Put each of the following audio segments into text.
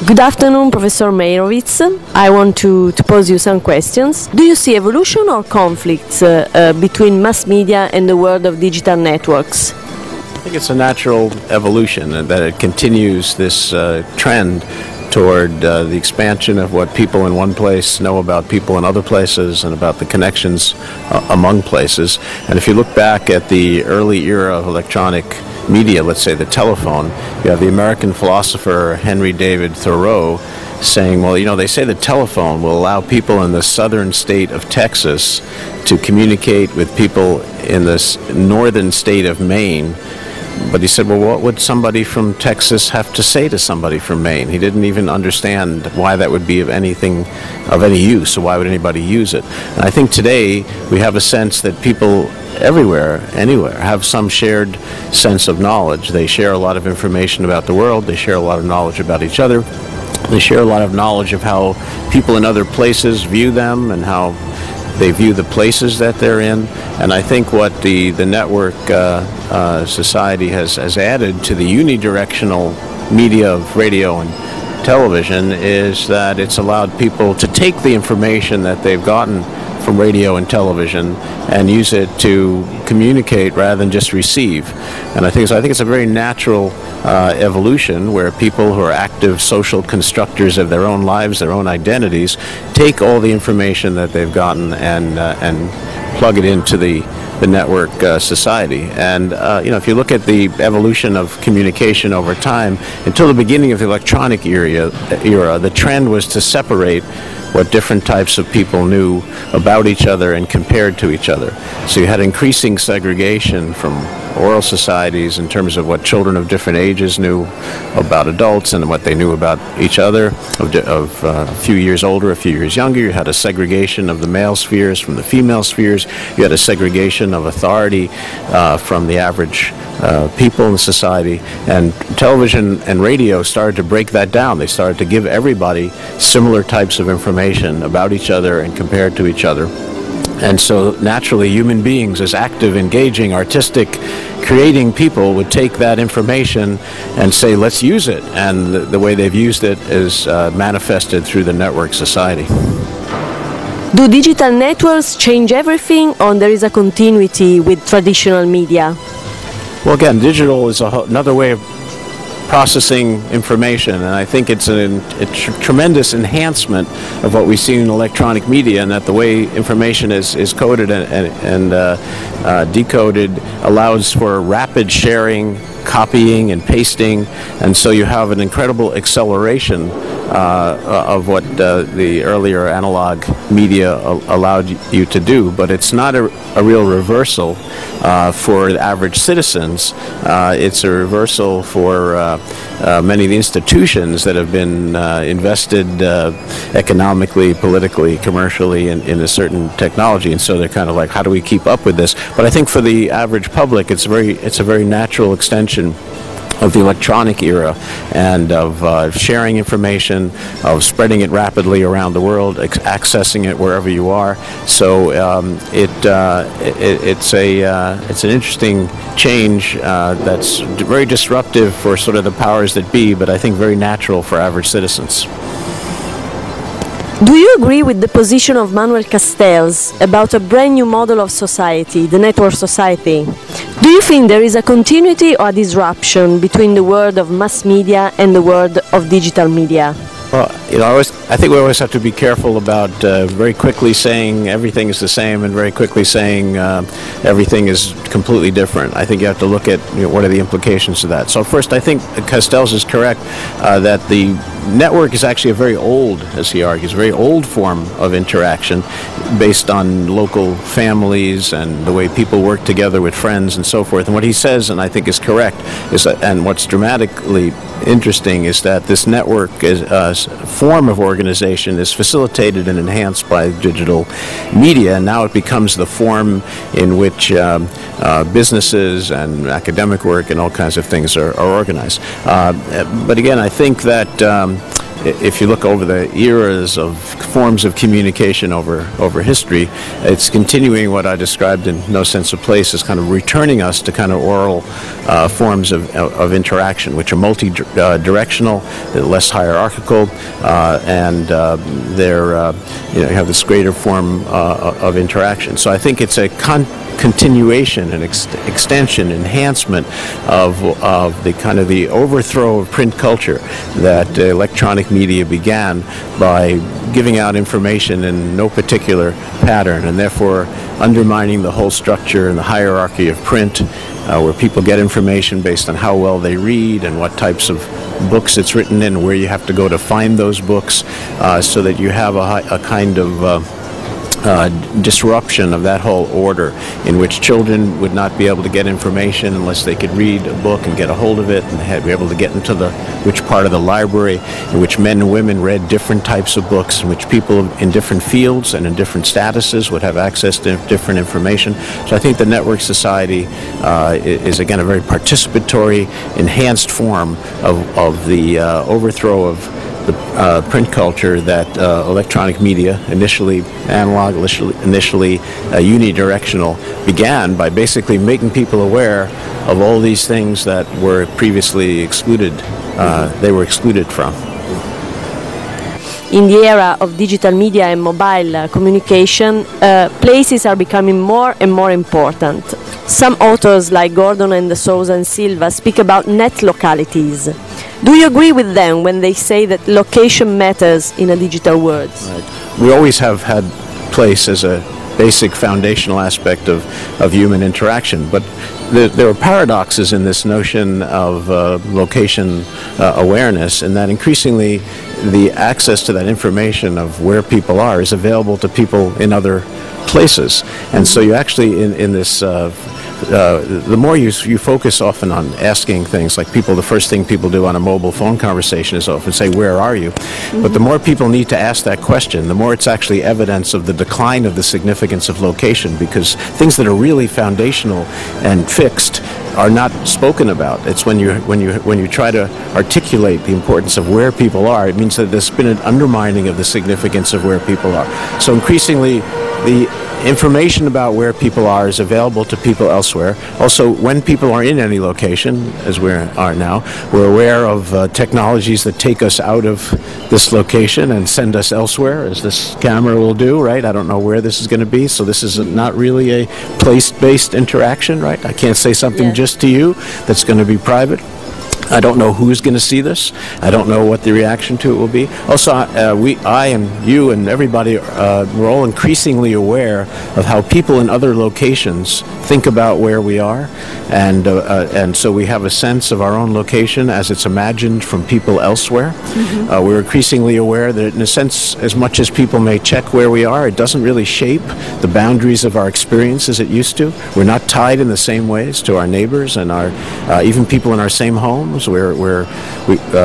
Good afternoon, Professor Meyrowitz. I want to pose you some questions. Do you see evolution or conflicts between mass media and the world of digital networks? I think it's a natural evolution and that it continues this trend toward the expansion of what people in one place know about people in other places and about the connections among places. And if you look back at the early era of electronic media, let's say the telephone, you have the American philosopher Henry David Thoreau saying, well, you know, they say the telephone will allow people in the southern state of Texas to communicate with people in the northern state of Maine. But he said, well, what would somebody from Texas have to say to somebody from Maine? He didn't even understand why that would be of any use, so why would anybody use it? And I think today we have a sense that people everywhere, anywhere, have some shared sense of knowledge. They share a lot of information about the world. They share a lot of knowledge about each other. They share a lot of knowledge of how people in other places view them and how they view the places that they're in. And I think what the network society has added to the unidirectional media of radio and television is that it's allowed people to take the information that they've gotten from radio and television and use it to communicate rather than just receive. And I think it's a very natural evolution where people who are active social constructors of their own lives, their own identities, take all the information that they've gotten and plug it into the network society. And if you look at the evolution of communication over time, until the beginning of the electronic era, the trend was to separate what different types of people knew about each other and compared to each other. So you had increasing segregation from oral societies in terms of what children of different ages knew about adults and what they knew about each other, of a few years older, a few years younger. You had a segregation of the male spheres from the female spheres. You had a segregation of authority from the average people in society. And television and radio started to break that down. They started to give everybody similar types of information about each other and compared to each other. And so naturally human beings, as active, engaging, artistic, creating people, would take that information and say, let's use it. And the way they've used it is manifested through the network society. Do digital networks change everything, or there is a continuity with traditional media? Well, again, digital is another way of processing information, and I think it's a tremendous enhancement of what we see in electronic media, and that the way information is coded and decoded allows for rapid sharing, copying and pasting, and so you have an incredible acceleration of what the earlier analog media allowed you to do. But it's not a real reversal for the average citizens. It's a reversal for many of the institutions that have been invested economically, politically, commercially in a certain technology, and so they're kind of like, how do we keep up with this? But I think for the average public, it's a very natural extension of the electronic era and of sharing information, of spreading it rapidly around the world, accessing it wherever you are. So it's an interesting change that's very disruptive for sort of the powers that be, but I think very natural for average citizens. Do you agree with the position of Manuel Castells about a brand new model of society, the network society? Do you think there is a continuity or a disruption between the world of mass media and the world of digital media? Well, I think we always have to be careful about very quickly saying everything is the same and very quickly saying everything is completely different. I think you have to look at what are the implications of that. So first, I think Castells is correct that the network is actually a very old, as he argues, very old form of interaction based on local families and the way people work together with friends and so forth. And what he says, and I think is correct, is that, and what's dramatically interesting is that this network is form of organization is facilitated and enhanced by digital media, and now it becomes the form in which businesses and academic work and all kinds of things are organized. But again, I think that if you look over the eras of forms of communication over history, it's continuing what I described in No Sense of Place as kind of returning us to kind of oral forms of interaction, which are multi-directional, less hierarchical, and they're you have this greater form of interaction. So I think it's a continuation and extension, enhancement of the kind of the overthrow of print culture that electronic media began by giving out information in no particular pattern, and therefore undermining the whole structure and the hierarchy of print, where people get information based on how well they read and what types of books it's written in, where you have to go to find those books, so that you have a kind of disruption of that whole order, in which children would not be able to get information unless they could read a book and get a hold of it, and be able to get into which part of the library, in which men and women read different types of books, in which people in different fields and in different statuses would have access to different information. So I think the network society is again a very participatory, enhanced form of the overthrow of the print culture that electronic media, initially analog, initially unidirectional, began by basically making people aware of all these things that were previously excluded. They were excluded from. In the era of digital media and mobile communication, places are becoming more and more important. Some authors like Gordon and de Souza and Silva speak about net localities. Do you agree with them when they say that location matters in a digital world? Right. We always have had place as a basic foundational aspect of human interaction, but there are paradoxes in this notion of location awareness, and that increasingly the access to that information of where people are is available to people in other places. And so you actually, in this, the more you focus often on asking things like the first thing people do on a mobile phone conversation is often say, where are you? But the more people need to ask that question, the more it's actually evidence of the decline of the significance of location, because things that are really foundational and fixed are not spoken about. It's when you try to articulate the importance of where people are, it means that there's been an undermining of the significance of where people are. So increasingly, the information about where people are is available to people elsewhere. Also, when people are in any location, as we are now, we're aware of technologies that take us out of this location and send us elsewhere, as this camera will do, right? I don't know where this is going to be, so this is not really a place-based interaction, right? I can't say something just to you that's going to be private. I don't know who's going to see this. I don't know what the reaction to it will be. Also, I and you and everybody, we're all increasingly aware of how people in other locations think about where we are, and so we have a sense of our own location as it's imagined from people elsewhere. We're increasingly aware that, in a sense, as much as people may check where we are, it doesn't really shape the boundaries of our experience as it used to. We're not tied in the same ways to our neighbors and our even people in our same homes. Where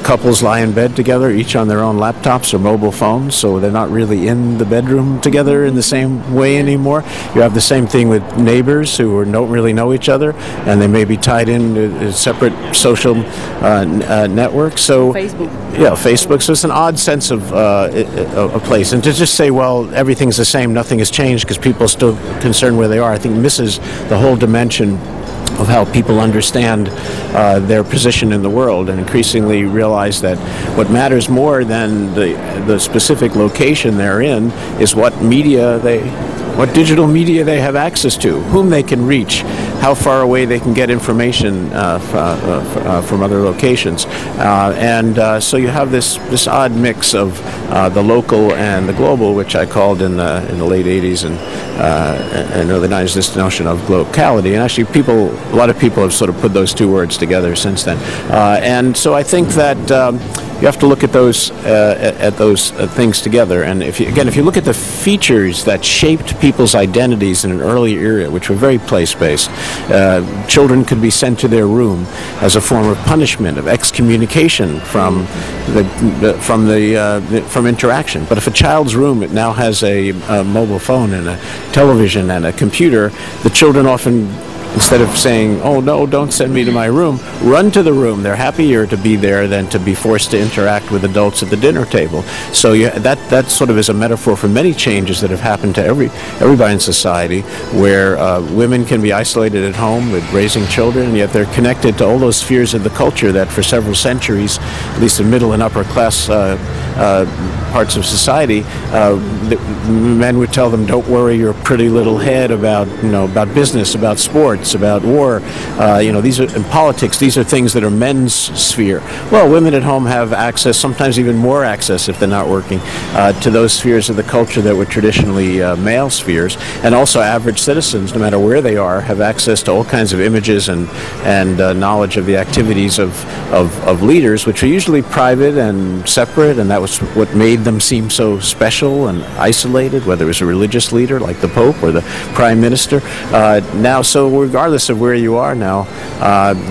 couples lie in bed together, each on their own laptops or mobile phones, so they're not really in the bedroom together in the same way anymore. You have the same thing with neighbors who don't really know each other, and they may be tied in separate social networks. So Facebook. So it's an odd sense of a place, and to just say, well, everything's the same, nothing has changed because people are still concerned where they are, I think misses the whole dimension of how people understand their position in the world, and increasingly realize that what matters more than the specific location they're in is what digital media they have access to, whom they can reach, how far away they can get information from other locations, and so you have this odd mix of the local and the global, which I called in the late 80s and early 90s this notion of locality. And actually, a lot of people have sort of put those two words together since then. And so I think that you have to look at those things together. And if you look at the features that shaped people's identities in an early era, which were very place-based, children could be sent to their room as a form of punishment, of excommunication from interaction. But if a child's room now has a mobile phone and a television and a computer, the children often instead of saying, "Oh no, don't send me to my room," run to the room. They're happier to be there than to be forced to interact with adults at the dinner table. So that sort of is a metaphor for many changes that have happened to everybody in society, where women can be isolated at home with raising children, and yet they're connected to all those spheres of the culture that for several centuries, at least in middle and upper class parts of society, men would tell them, "Don't worry your pretty little head about business, about sports, about war. These are in politics. These are things that are men's sphere." Well, women at home have access, sometimes even more access if they're not working, to those spheres of the culture that were traditionally male spheres, and also average citizens, no matter where they are, have access to all kinds of images and knowledge of the activities of leaders, which are usually private and separate, and that was what made them seem so special and isolated, whether it was a religious leader like the Pope or the Prime Minister. So regardless of where you are now,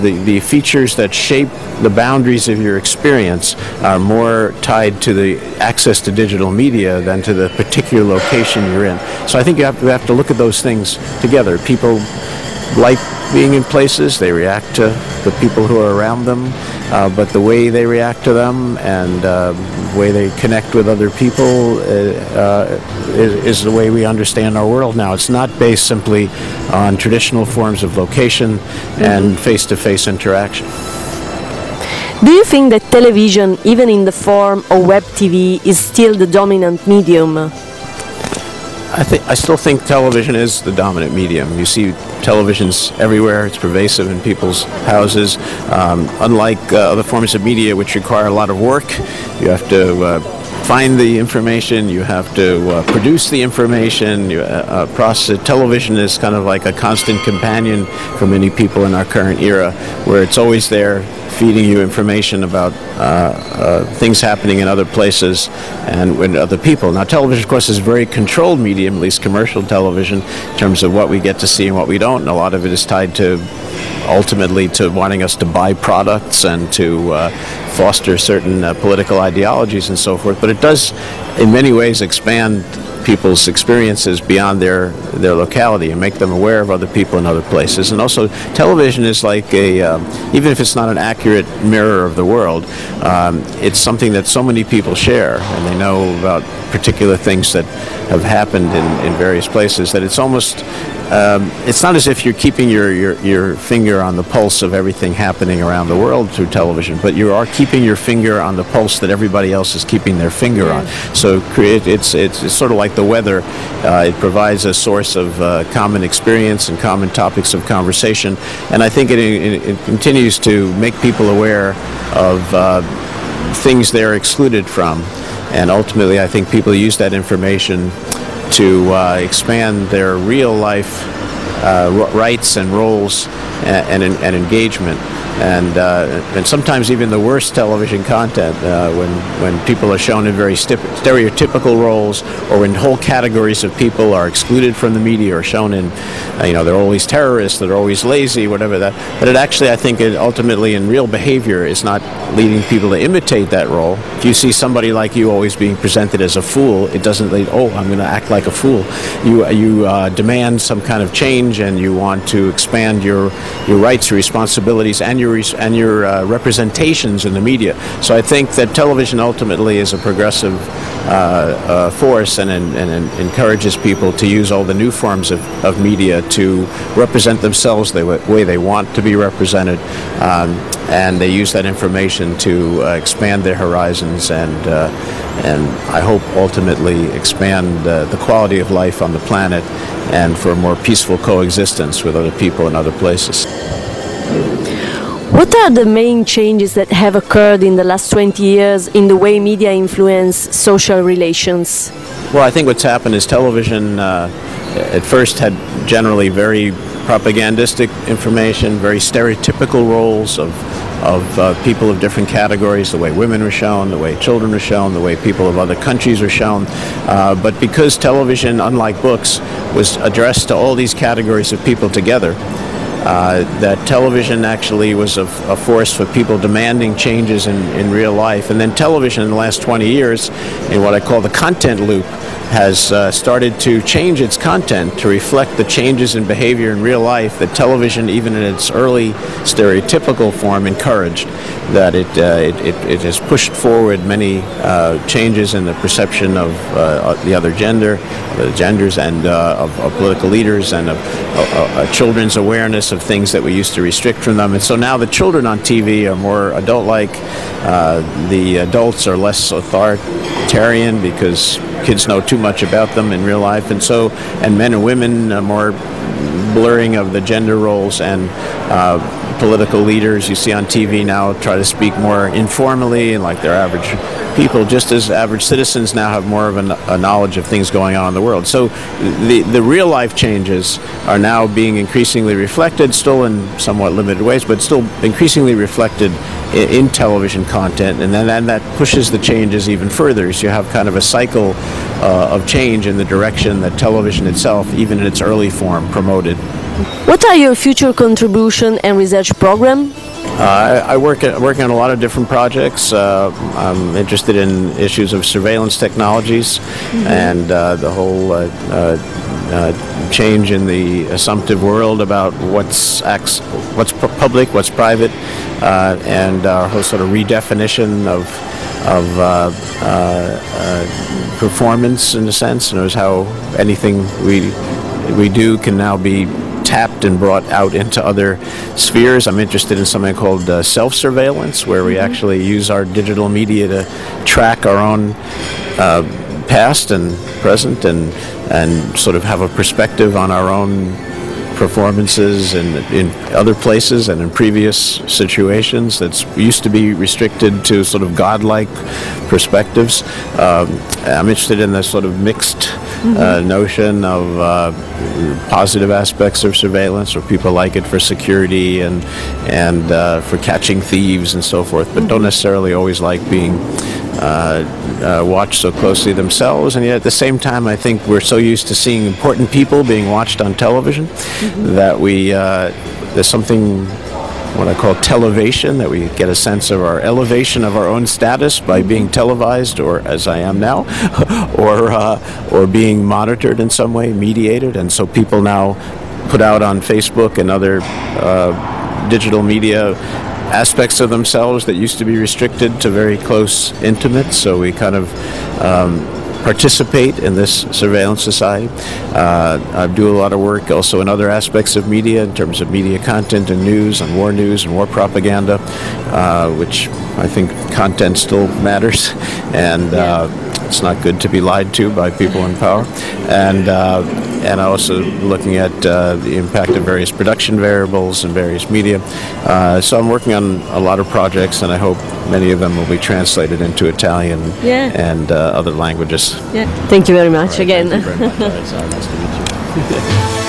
the features that shape the boundaries of your experience are more tied to the access to digital media than to the particular location you're in. So I think you have to look at those things together. People like being in places, they react to the people who are around them, but the way they react to them and the way they connect with other people is the way we understand our world now. It's not based simply on traditional forms of location and face-to-face interaction. Do you think that television, even in the form of web TV, is still the dominant medium? I still think television is the dominant medium. You see televisions everywhere. It's pervasive in people's houses. Unlike other forms of media, which require a lot of work, you have to find the information, you have to produce the information, process it. Television is kind of like a constant companion for many people in our current era, where it's always there, feeding you information about things happening in other places and with other people. Now, television, of course, is a very controlled medium, at least commercial television, in terms of what we get to see and what we don't, and a lot of it is tied to, ultimately, to wanting us to buy products and to foster certain political ideologies and so forth. But it does, in many ways, expand people's experiences beyond their locality and make them aware of other people in other places. And also, television is like even if it's not an accurate mirror of the world, it's something that so many people share, and they know about particular things that have happened in various places, that it's almost, it's not as if you're keeping your finger on the pulse of everything happening around the world through television, but you are keeping your finger on the pulse that everybody else is keeping their finger on. So it's sort of like the weather. It provides a source of common experience and common topics of conversation, and I think it continues to make people aware of things they're excluded from, and ultimately I think people use that information to expand their real life rights and roles and engagement. And sometimes even the worst television content, when people are shown in very stereotypical roles, or when whole categories of people are excluded from the media, or shown in, they're always terrorists, they're always lazy, whatever that. But it actually, I think, it ultimately in real behavior is not leading people to imitate that role. If you see somebody like you always being presented as a fool, it doesn't lead, oh, I'm going to act like a fool. You demand some kind of change, and you want to expand your rights, your responsibilities, and your representations in the media. So I think that television ultimately is a progressive force, and encourages people to use all the new forms of media to represent themselves the way they want to be represented, and they use that information to expand their horizons and I hope ultimately expand the quality of life on the planet, and for a more peaceful coexistence with other people in other places. What are the main changes that have occurred in the last 20 years in the way media influence social relations? Well, I think what's happened is television at first had generally very propagandistic information, very stereotypical roles of people of different categories, the way women were shown, the way children were shown, the way people of other countries were shown. But because television, unlike books, was addressed to all these categories of people together, that television actually was a force for people demanding changes in real life. And then television in the last 20 years, in what I call the content loop, has started to change its content to reflect the changes in behavior in real life that television, even in its early stereotypical form, encouraged. That it has pushed forward many changes in the perception of the other gender, the genders, and of political leaders, and of children's awareness of things that we used to restrict from them. And so now the children on TV are more adult-like. The adults are less authoritarian because kids know too much about them in real life, and men and women are more blurring of the gender roles, and political leaders you see on TV now try to speak more informally and like they're average people, just as average citizens now have more of a knowledge of things going on in the world. So the real life changes are now being increasingly reflected, still in somewhat limited ways, but still increasingly reflected in television content, and then that pushes the changes even further. So you have kind of a cycle of change in the direction that television itself, even in its early form, promoted. What are your future contribution and research program? I work on a lot of different projects. I'm interested in issues of surveillance technologies, and the whole change in the assumptive world about what's public, what's private, and our whole sort of redefinition of performance, in a sense. Knows how anything we do can now be tapped and brought out into other spheres. I'm interested in something called self-surveillance, where we actually use our digital media to track our own past and present, and sort of have a perspective on our own performances in other places and in previous situations that's used to be restricted to sort of godlike perspectives. I'm interested in the sort of mixed notion of positive aspects of surveillance, or people like it for security and for catching thieves and so forth, but don't necessarily always like being watched so closely themselves. And yet at the same time, I think we're so used to seeing important people being watched on television that there's something, what I call televation, that we get a sense of our elevation of our own status by being televised, or as I am now, or being monitored in some way, mediated. And so people now put out on Facebook and other digital media aspects of themselves that used to be restricted to very close intimates. So we kind of participate in this surveillance society. I do a lot of work also in other aspects of media, in terms of media content and news and war propaganda, which I think content still matters, and it's not good to be lied to by people in power. And also looking at the impact of various production variables and various media. So I'm working on a lot of projects, and I hope many of them will be translated into Italian and other languages. Thank you very much again. Thank you very much. It's nice to meet you.